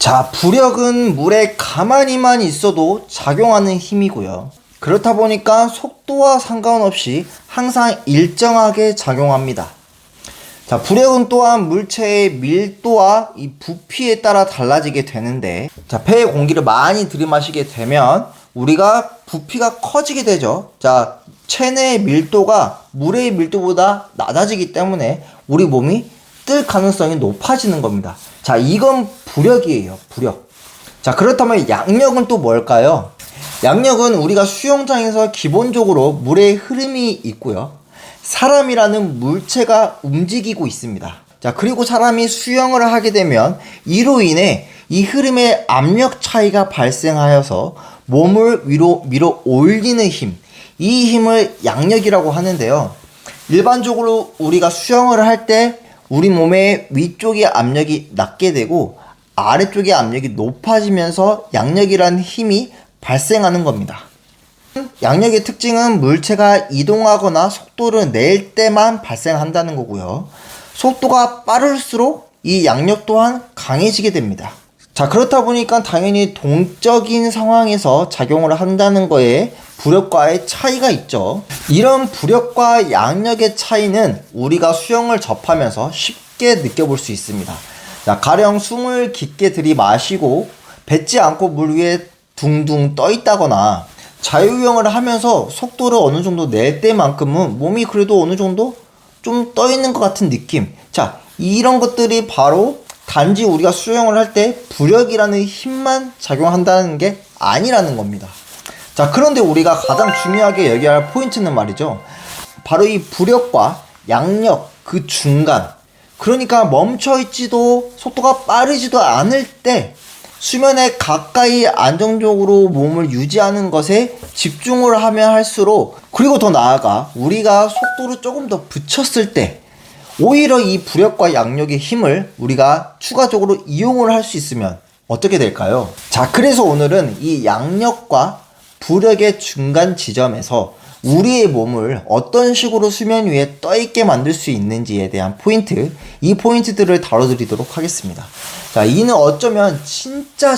자, 부력은 물에 가만히만 있어도 작용하는 힘이고요. 그렇다 보니까 속도와 상관없이 항상 일정하게 작용합니다. 자, 부력은 또한 물체의 밀도와 이 부피에 따라 달라지게 되는데, 자, 폐에 공기를 많이 들이마시게 되면 우리가 부피가 커지게 되죠. 자, 체내의 밀도가 물의 밀도보다 낮아지기 때문에 우리 몸이 뜰 가능성이 높아지는 겁니다. 자, 이건 부력이에요. 부력. 자, 그렇다면 양력은 또 뭘까요? 양력은 우리가 수영장에서 기본적으로 물의 흐름이 있고요. 사람이라는 물체가 움직이고 있습니다. 자, 그리고 사람이 수영을 하게 되면 이로 인해 이 흐름의 압력 차이가 발생하여서 몸을 위로 밀어 올리는 힘, 이 힘을 양력이라고 하는데요. 일반적으로 우리가 수영을 할 때 우리 몸의 위쪽의 압력이 낮게 되고 아래쪽의 압력이 높아지면서 양력이라는 힘이 발생하는 겁니다. 양력의 특징은 물체가 이동하거나 속도를 낼 때만 발생한다는 거고요. 속도가 빠를수록 이 양력 또한 강해지게 됩니다. 자, 그렇다 보니까 당연히 동적인 상황에서 작용을 한다는 거에 부력과의 차이가 있죠. 이런 부력과 양력의 차이는 우리가 수영을 접하면서 쉽게 느껴볼 수 있습니다. 자, 가령 숨을 깊게 들이마시고 뱉지 않고 물 위에 둥둥 떠 있다거나 자유형을 하면서 속도를 어느 정도 낼 때만큼은 몸이 그래도 어느 정도 좀 떠 있는 것 같은 느낌. 자, 이런 것들이 바로 단지 우리가 수영을 할 때 부력이라는 힘만 작용한다는 게 아니라는 겁니다. 자, 그런데 우리가 가장 중요하게 여겨야 할 포인트는 말이죠. 바로 이 부력과 양력 그 중간. 그러니까 멈춰있지도 속도가 빠르지도 않을 때 수면에 가까이 안정적으로 몸을 유지하는 것에 집중을 하면 할수록, 그리고 더 나아가 우리가 속도를 조금 더 붙였을 때 오히려 이 부력과 양력의 힘을 우리가 추가적으로 이용을 할 수 있으면 어떻게 될까요? 자, 그래서 오늘은 이 양력과 부력의 중간 지점에서 우리의 몸을 어떤 식으로 수면 위에 떠있게 만들 수 있는지에 대한 포인트, 이 포인트들을 다뤄드리도록 하겠습니다. 자, 이는 어쩌면 진짜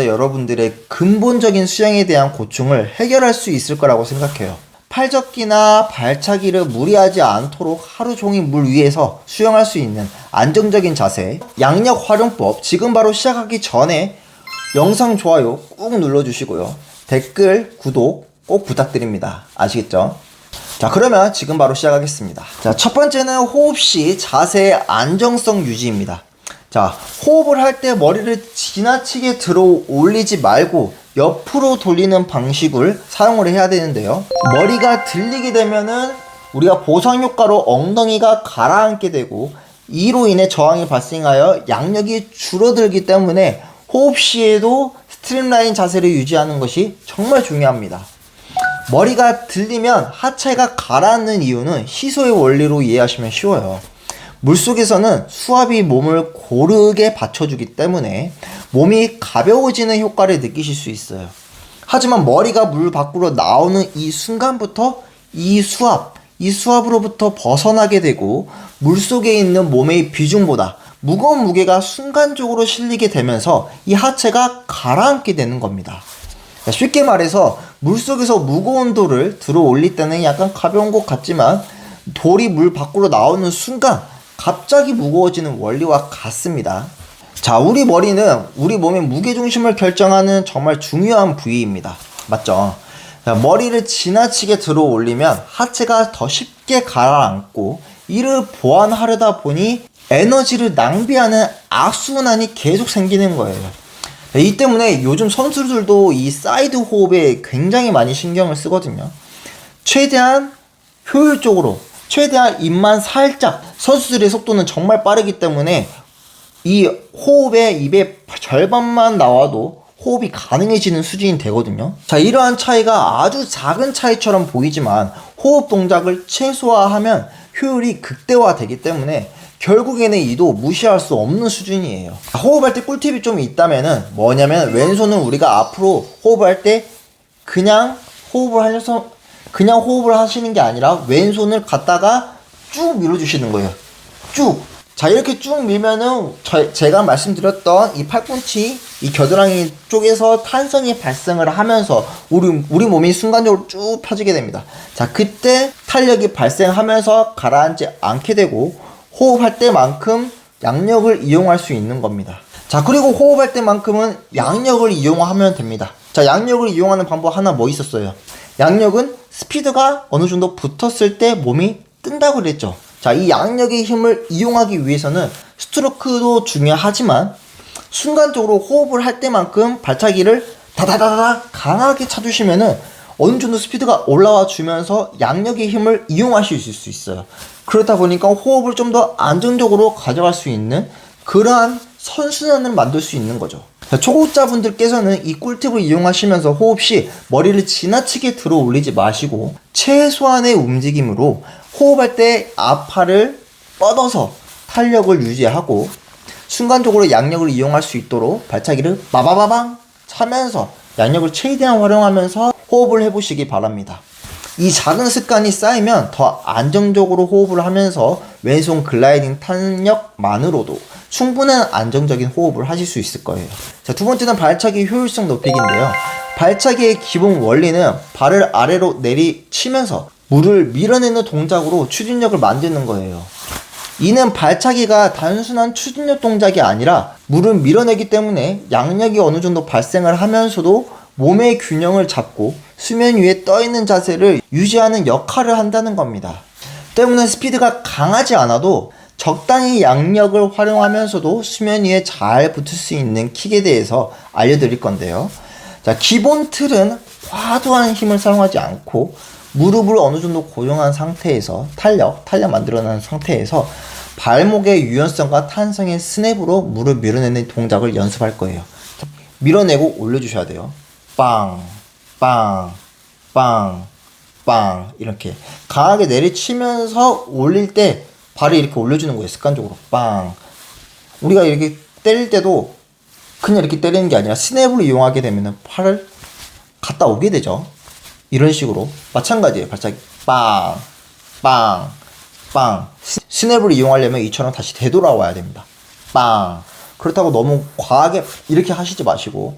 여러분들의 근본적인 수영에 대한 고충을 해결할 수 있을 거라고 생각해요. 팔젓기나 발차기를 무리하지 않도록 하루 종일 물 위에서 수영할 수 있는 안정적인 자세, 양력 활용법, 지금 바로 시작하기 전에 영상 좋아요 꾹 눌러주시고요. 댓글, 구독 꼭 부탁드립니다. 아시겠죠? 자, 그러면 지금 바로 시작하겠습니다. 자, 첫 번째는 호흡 시 자세의 안정성 유지입니다. 자, 호흡을 할 때 머리를 지나치게 들어 올리지 말고 옆으로 돌리는 방식을 사용을 해야 되는데요. 머리가 들리게 되면은 우리가 보상 효과로 엉덩이가 가라앉게 되고 이로 인해 저항이 발생하여 양력이 줄어들기 때문에 호흡 시에도 스트림라인 자세를 유지하는 것이 정말 중요합니다. 머리가 들리면 하체가 가라앉는 이유는 시소의 원리로 이해하시면 쉬워요. 물속에서는 수압이 몸을 고르게 받쳐주기 때문에 몸이 가벼워지는 효과를 느끼실 수 있어요. 하지만 머리가 물 밖으로 나오는 이 순간부터 이 수압으로부터 벗어나게 되고 물속에 있는 몸의 비중보다 무거운 무게가 순간적으로 실리게 되면서 이 하체가 가라앉게 되는 겁니다. 쉽게 말해서 물속에서 무거운 돌을 들어 올릴 때는 약간 가벼운 것 같지만 돌이 물 밖으로 나오는 순간 갑자기 무거워지는 원리와 같습니다. 자, 우리 머리는 우리 몸의 무게중심을 결정하는 정말 중요한 부위입니다. 맞죠? 자, 머리를 지나치게 들어 올리면 하체가 더 쉽게 가라앉고 이를 보완하려다 보니 에너지를 낭비하는 악순환이 계속 생기는 거예요. 이 때문에 요즘 선수들도 이 사이드 호흡에 굉장히 많이 신경을 쓰거든요. 최대한 효율적으로, 최대한 입만 살짝, 선수들의 속도는 정말 빠르기 때문에 이 호흡에 입의 절반만 나와도 호흡이 가능해지는 수준이 되거든요. 자, 이러한 차이가 아주 작은 차이처럼 보이지만 호흡 동작을 최소화하면 효율이 극대화되기 때문에 결국에는 이도 무시할 수 없는 수준이에요. 호흡할 때 꿀팁이 좀 있다면은 뭐냐면, 왼손은 우리가 앞으로 호흡할 때 그냥 호흡을 하시는 게 아니라 왼손을 갖다가 쭉 밀어주시는 거예요. 쭉 자, 이렇게 쭉 밀면은 제가 말씀드렸던 이 팔꿈치, 이 겨드랑이 쪽에서 탄성이 발생을 하면서 우리 몸이 순간적으로 쭉 펴지게 됩니다. 자, 그때 탄력이 발생하면서 가라앉지 않게 되고 호흡할 때만큼 양력을 이용할 수 있는 겁니다. 자, 그리고 호흡할 때만큼은 양력을 이용하면 됩니다. 자, 양력을 이용하는 방법 하나 뭐 있었어요? 양력은 스피드가 어느 정도 붙었을 때 몸이 뜬다고 그랬죠. 자, 이 양력의 힘을 이용하기 위해서는 스트로크도 중요하지만 순간적으로 호흡을 할 때만큼 발차기를 다다다다 강하게 차주시면은 어느 정도 스피드가 올라와 주면서 양력의 힘을 이용하실 수 있어요. 그렇다 보니까 호흡을 좀 더 안정적으로 가져갈 수 있는 그러한 선순환을 만들 수 있는 거죠. 자, 초급자분들께서는 이 꿀팁을 이용하시면서 호흡 시 머리를 지나치게 들어 올리지 마시고 최소한의 움직임으로 호흡할 때 앞팔을 뻗어서 탄력을 유지하고 순간적으로 양력을 이용할 수 있도록 발차기를 마바바방 차면서 양력을 최대한 활용하면서 호흡을 해보시기 바랍니다. 이 작은 습관이 쌓이면 더 안정적으로 호흡을 하면서 왼손 글라이딩 탄력만으로도 충분한 안정적인 호흡을 하실 수 있을 거예요. 자, 두 번째는 발차기 효율성 높이기인데요. 발차기의 기본 원리는 발을 아래로 내리치면서 물을 밀어내는 동작으로 추진력을 만드는 거예요. 이는 발차기가 단순한 추진력 동작이 아니라 물을 밀어내기 때문에 양력이 어느 정도 발생을 하면서도 몸의 균형을 잡고 수면 위에 떠있는 자세를 유지하는 역할을 한다는 겁니다. 때문에 스피드가 강하지 않아도 적당히 양력을 활용하면서도 수면 위에 잘 붙을 수 있는 킥에 대해서 알려드릴 건데요. 자, 기본 틀은 과도한 힘을 사용하지 않고 무릎을 어느 정도 고정한 상태에서 탄력 만들어내는 상태에서 발목의 유연성과 탄성의 스냅으로 물을 밀어내는 동작을 연습할 거예요. 밀어내고 올려주셔야 돼요. 빵, 빵, 빵, 빵 이렇게 강하게 내리치면서 올릴 때 발을 이렇게 올려주는 거예요. 습관적으로 빵. 우리가 이렇게 때릴 때도 그냥 이렇게 때리는 게 아니라 스냅을 이용하게 되면 팔을 갔다 오게 되죠. 이런 식으로 마찬가지예요. 발차기 빵, 빵, 빵. 스냅을 이용하려면 이처럼 다시 되돌아와야 됩니다. 빵. 그렇다고 너무 과하게 이렇게 하시지 마시고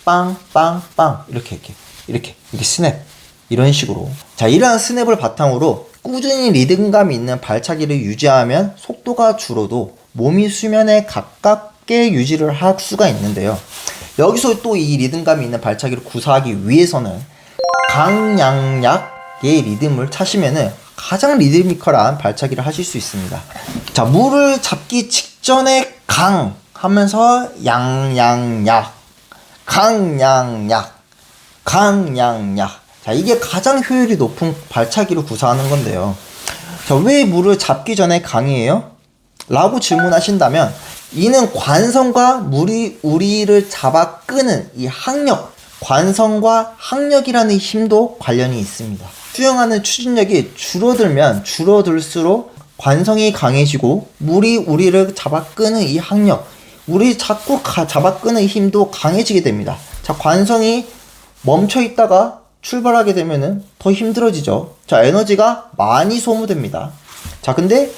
빵, 빵, 빵 이렇게 스냅 이런 식으로. 자, 이러한 스냅을 바탕으로 꾸준히 리듬감 있는 발차기를 유지하면 속도가 줄어도 몸이 수면에 가깝게 유지를 할 수가 있는데요. 여기서 또 이 리듬감이 있는 발차기를 구사하기 위해서는 강양약의 리듬을 차시면은 가장 리드미컬한 발차기를 하실 수 있습니다. 자, 물을 잡기 직전에 강 하면서 양양약, 강양약, 강양약. 자, 이게 가장 효율이 높은 발차기를 구사하는 건데요. 자, 왜 물을 잡기 전에 강이에요? 라고 질문하신다면 이는 관성과 물이 우리를 잡아 끄는 이 항력, 관성과 항력이라는 힘도 관련이 있습니다. 수영하는 추진력이 줄어들면 줄어들수록 관성이 강해지고 물이 우리를 잡아 끄는 이 항력, 우리 자꾸 잡아 끄는 힘도 강해지게 됩니다. 자, 관성이 멈춰 있다가 출발하게 되면은 더 힘들어지죠. 자, 에너지가 많이 소모됩니다. 자, 근데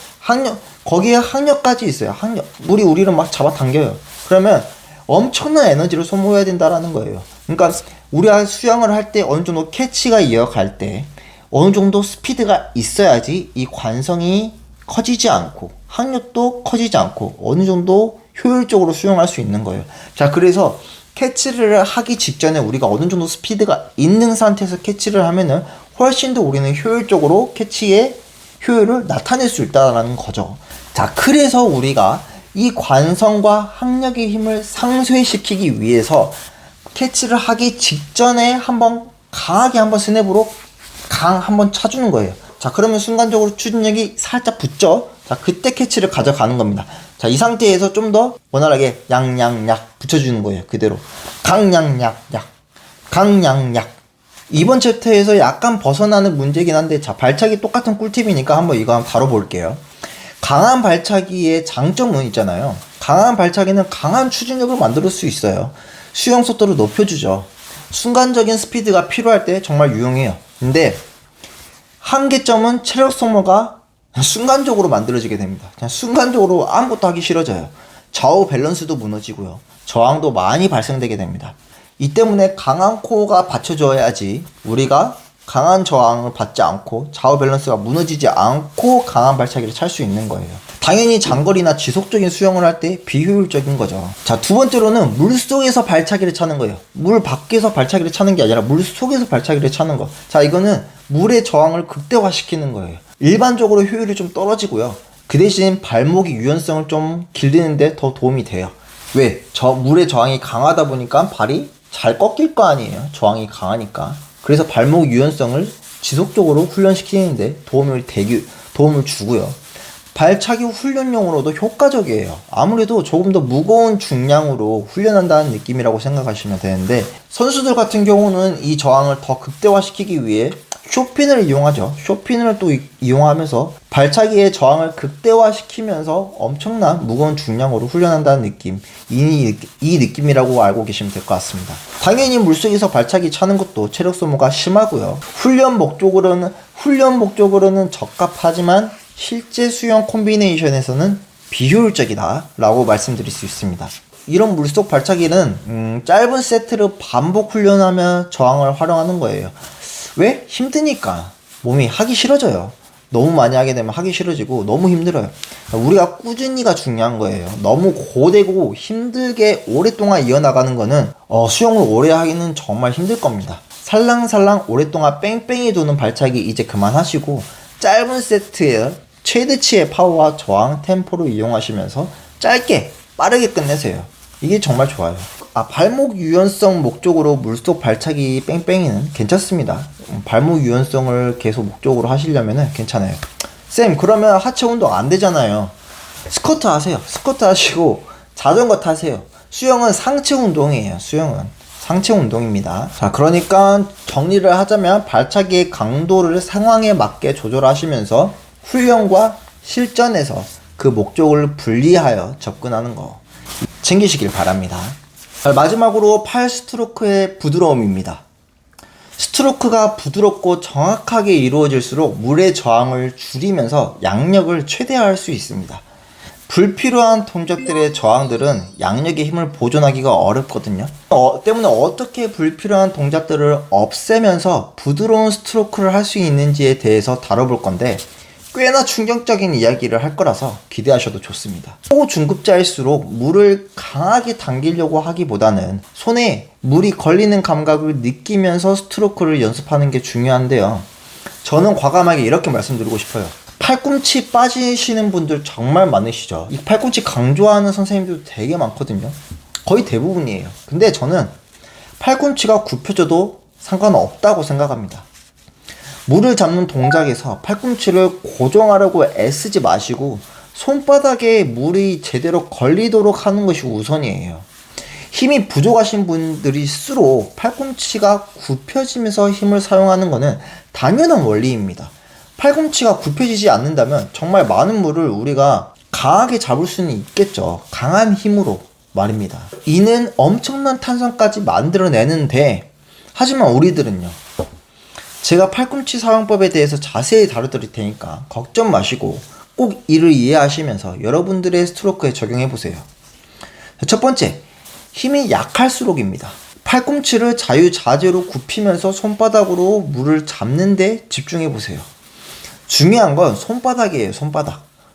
거기에 항력까지 있어요. 항력. 물이 우리를 막 잡아당겨요. 그러면 엄청난 에너지를 소모해야 된다라는 거예요. 그러니까 우리가 수영을 할 때 어느 정도 캐치가 이어갈 때 어느 정도 스피드가 있어야지 이 관성이 커지지 않고 항력도 커지지 않고 어느 정도 효율적으로 수영할 수 있는 거예요. 자, 그래서 캐치를 하기 직전에 우리가 어느 정도 스피드가 있는 상태에서 캐치를 하면은 훨씬 더 우리는 효율적으로 캐치의 효율을 나타낼 수 있다는 거죠. 자, 그래서 우리가 이 관성과 항력의 힘을 상쇄시키기 위해서 캐치를 하기 직전에 강하게 한번 스냅으로 한번 차주는 거예요. 자, 그러면 순간적으로 추진력이 살짝 붙죠. 자, 그때 캐치를 가져가는 겁니다. 자, 이 상태에서 좀 더 원활하게 양양약 붙여주는 거예요. 그대로 강양약약, 강양약. 이번 챕터에서 약간 벗어나는 문제긴 한데, 자, 발차기 똑같은 꿀팁이니까 한번 이거 한번 다뤄볼게요. 강한 발차기의 장점은 있잖아요. 강한 발차기는 강한 추진력을 만들 수 있어요. 수영 속도를 높여주죠. 순간적인 스피드가 필요할 때 정말 유용해요. 근데 한계점은 체력 소모가 순간적으로 만들어지게 됩니다. 그냥 순간적으로 아무것도 하기 싫어져요. 좌우 밸런스도 무너지고요. 저항도 많이 발생되게 됩니다. 이 때문에 강한 코어가 받쳐줘야지 우리가 강한 저항을 받지 않고 좌우 밸런스가 무너지지 않고 강한 발차기를 찰 수 있는 거예요. 당연히 장거리나 지속적인 수영을 할 때 비효율적인 거죠. 자, 두 번째로는 물속에서 발차기를 차는 거예요. 물 밖에서 발차기를 차는 게 아니라 물속에서 발차기를 차는 거. 자, 이거는 물의 저항을 극대화시키는 거예요. 일반적으로 효율이 좀 떨어지고요. 그 대신 발목의 유연성을 좀 길드는데 더 도움이 돼요. 왜? 물의 저항이 강하다 보니까 발이 잘 꺾일 거 아니에요. 저항이 강하니까. 그래서 발목 유연성을 지속적으로 훈련시키는데 도움을 주고요. 발차기 훈련용으로도 효과적이에요. 아무래도 조금 더 무거운 중량으로 훈련한다는 느낌이라고 생각하시면 되는데, 선수들 같은 경우는 이 저항을 더 극대화시키기 위해 쇼핀을 이용하죠. 쇼핀을 또 이용하면서 발차기의 저항을 극대화시키면서 엄청난 무거운 중량으로 훈련한다는 느낌, 이 느낌이라고 알고 계시면 될 것 같습니다. 당연히 물속에서 발차기 차는 것도 체력 소모가 심하고요. 훈련 목적으로는 적합하지만 실제 수영 콤비네이션에서는 비효율적이다 라고 말씀드릴 수 있습니다. 이런 물속 발차기는 짧은 세트를 반복 훈련하며 저항을 활용하는 거예요. 왜? 힘드니까. 몸이 하기 싫어져요. 너무 많이 하게 되면 하기 싫어지고 너무 힘들어요. 우리가 꾸준히가 중요한 거예요. 너무 고되고 힘들게 오랫동안 이어나가는 거는 수영을 오래 하기는 정말 힘들 겁니다. 살랑살랑 오랫동안 뺑뺑이 도는 발차기 이제 그만하시고 짧은 세트에 최대치의 파워와 저항 템포를 이용하시면서 짧게 빠르게 끝내세요. 이게 정말 좋아요. 발목 유연성 목적으로 물속 발차기 뺑뺑이는 괜찮습니다. 발목 유연성을 계속 목적으로 하시려면 괜찮아요. 쌤, 그러면 하체 운동 안 되잖아요. 스쿼트 하세요. 스쿼트 하시고 자전거 타세요. 수영은 상체 운동이에요. 수영은 상체 운동입니다. 자, 그러니까 정리를 하자면 발차기의 강도를 상황에 맞게 조절하시면서 훈련과 실전에서 그 목적을 분리하여 접근하는 거 챙기시길 바랍니다. 마지막으로 팔 스트로크의 부드러움입니다. 스트로크가 부드럽고 정확하게 이루어질수록 물의 저항을 줄이면서 양력을 최대화할 수 있습니다. 불필요한 동작들의 저항들은 양력의 힘을 보존하기가 어렵거든요. 때문에 어떻게 불필요한 동작들을 없애면서 부드러운 스트로크를 할 수 있는지에 대해서 다뤄볼 건데, 꽤나 충격적인 이야기를 할 거라서 기대하셔도 좋습니다. 초중급자일수록 물을 강하게 당기려고 하기보다는 손에 물이 걸리는 감각을 느끼면서 스트로크를 연습하는 게 중요한데요. 저는 과감하게 이렇게 말씀드리고 싶어요. 팔꿈치 빠지시는 분들 정말 많으시죠. 이 팔꿈치 강조하는 선생님들도 되게 많거든요. 거의 대부분이에요. 근데 저는 팔꿈치가 굽혀져도 상관없다고 생각합니다. 물을 잡는 동작에서 팔꿈치를 고정하려고 애쓰지 마시고 손바닥에 물이 제대로 걸리도록 하는 것이 우선이에요. 힘이 부족하신 분들일수록 팔꿈치가 굽혀지면서 힘을 사용하는 것은 당연한 원리입니다. 팔꿈치가 굽혀지지 않는다면 정말 많은 물을 우리가 강하게 잡을 수는 있겠죠. 강한 힘으로 말입니다. 이는 엄청난 탄성까지 만들어내는데, 하지만 우리들은요, 제가 팔꿈치 사용법에 대해서 자세히 다뤄드릴 테니까 걱정 마시고 꼭 이를 이해하시면서 여러분들의 스트로크에 적용해보세요. 첫 번째, 힘이 약할수록입니다. 팔꿈치를 자유자재로 굽히면서 손바닥으로 물을 잡는 데 집중해보세요. 중요한 건 손바닥이에요.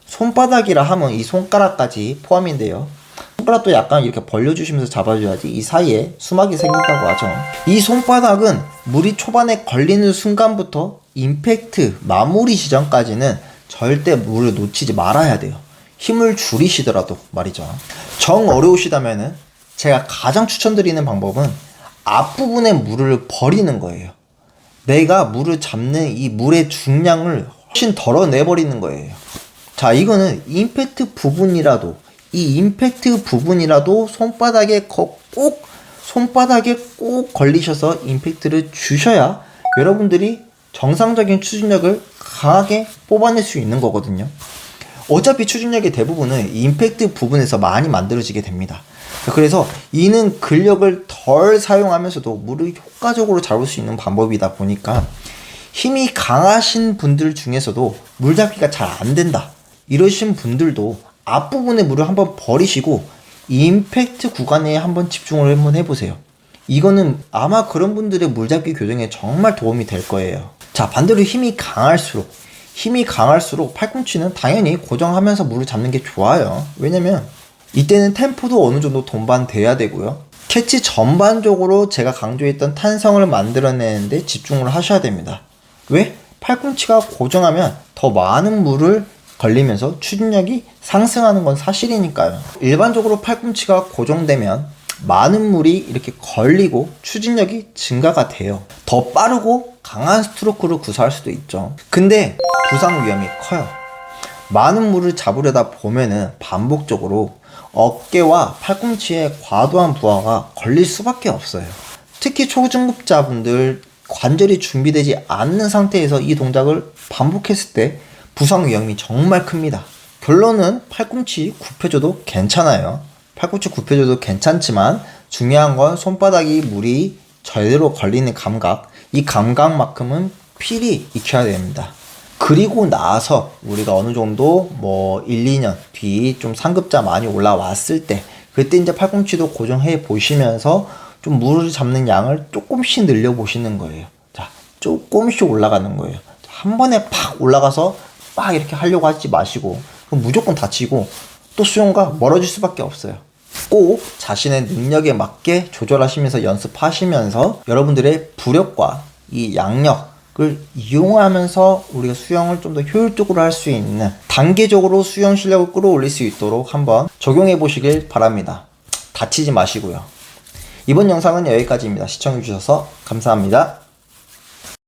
손바닥이라 하면 이 손가락까지 포함인데요. 손가락도 약간 이렇게 벌려주시면서 잡아줘야지 이 사이에 수막이 생긴다고 하죠. 이 손바닥은 물이 초반에 걸리는 순간부터 임팩트 마무리 지점까지는 절대 물을 놓치지 말아야 돼요. 힘을 줄이시더라도 말이죠. 정 어려우시다면은 제가 가장 추천드리는 방법은 앞부분에 물을 버리는 거예요. 내가 물을 잡는 이 물의 중량을 훨씬 덜어내버리는 거예요. 자, 이거는 임팩트 부분이라도 손바닥에 꼭 걸리셔서 임팩트를 주셔야 여러분들이 정상적인 추진력을 강하게 뽑아낼 수 있는 거거든요. 어차피 추진력의 대부분은 임팩트 부분에서 많이 만들어지게 됩니다. 그래서 이는 근력을 덜 사용하면서도 물을 효과적으로 잡을 수 있는 방법이다 보니까 힘이 강하신 분들 중에서도 물 잡기가 잘 안 된다 이러신 분들도 앞부분에 물을 한번 버리시고 임팩트 구간에 한번 집중을 한번 해보세요. 이거는 아마 그런 분들의 물잡기 교정에 정말 도움이 될 거예요. 자, 반대로 힘이 강할수록 팔꿈치는 당연히 고정하면서 물을 잡는 게 좋아요. 왜냐면 이때는 템포도 어느 정도 동반돼야 되고요. 캐치 전반적으로 제가 강조했던 탄성을 만들어내는데 집중을 하셔야 됩니다. 왜? 팔꿈치가 고정하면 더 많은 물을 걸리면서 추진력이 상승하는 건 사실이니까요. 일반적으로 팔꿈치가 고정되면 많은 물이 이렇게 걸리고 추진력이 증가가 돼요. 더 빠르고 강한 스트로크를 구사할 수도 있죠. 근데 부상 위험이 커요. 많은 물을 잡으려다 보면은 반복적으로 어깨와 팔꿈치에 과도한 부하가 걸릴 수밖에 없어요. 특히 초중급자분들 관절이 준비되지 않는 상태에서 이 동작을 반복했을 때 부상 위험이 정말 큽니다. 결론은 팔꿈치 굽혀줘도 괜찮아요. 팔꿈치 굽혀줘도 괜찮지만 중요한 건 손바닥이 물이 제대로 걸리는 감각, 이 감각만큼은 필히 익혀야 됩니다. 그리고 나서 우리가 어느 정도 1, 2년 뒤 좀 상급자 많이 올라왔을 때 그때 이제 팔꿈치도 고정해 보시면서 좀 물을 잡는 양을 조금씩 늘려 보시는 거예요. 자, 조금씩 올라가는 거예요. 한 번에 팍 올라가서 막 이렇게 하려고 하지 마시고 그럼 무조건 다치고 또 수영과 멀어질 수밖에 없어요. 꼭 자신의 능력에 맞게 조절하시면서 연습하시면서 여러분들의 부력과 이 양력을 이용하면서 우리가 수영을 좀 더 효율적으로 할 수 있는 단계적으로 수영 실력을 끌어올릴 수 있도록 한번 적용해 보시길 바랍니다. 다치지 마시고요. 이번 영상은 여기까지입니다. 시청해 주셔서 감사합니다.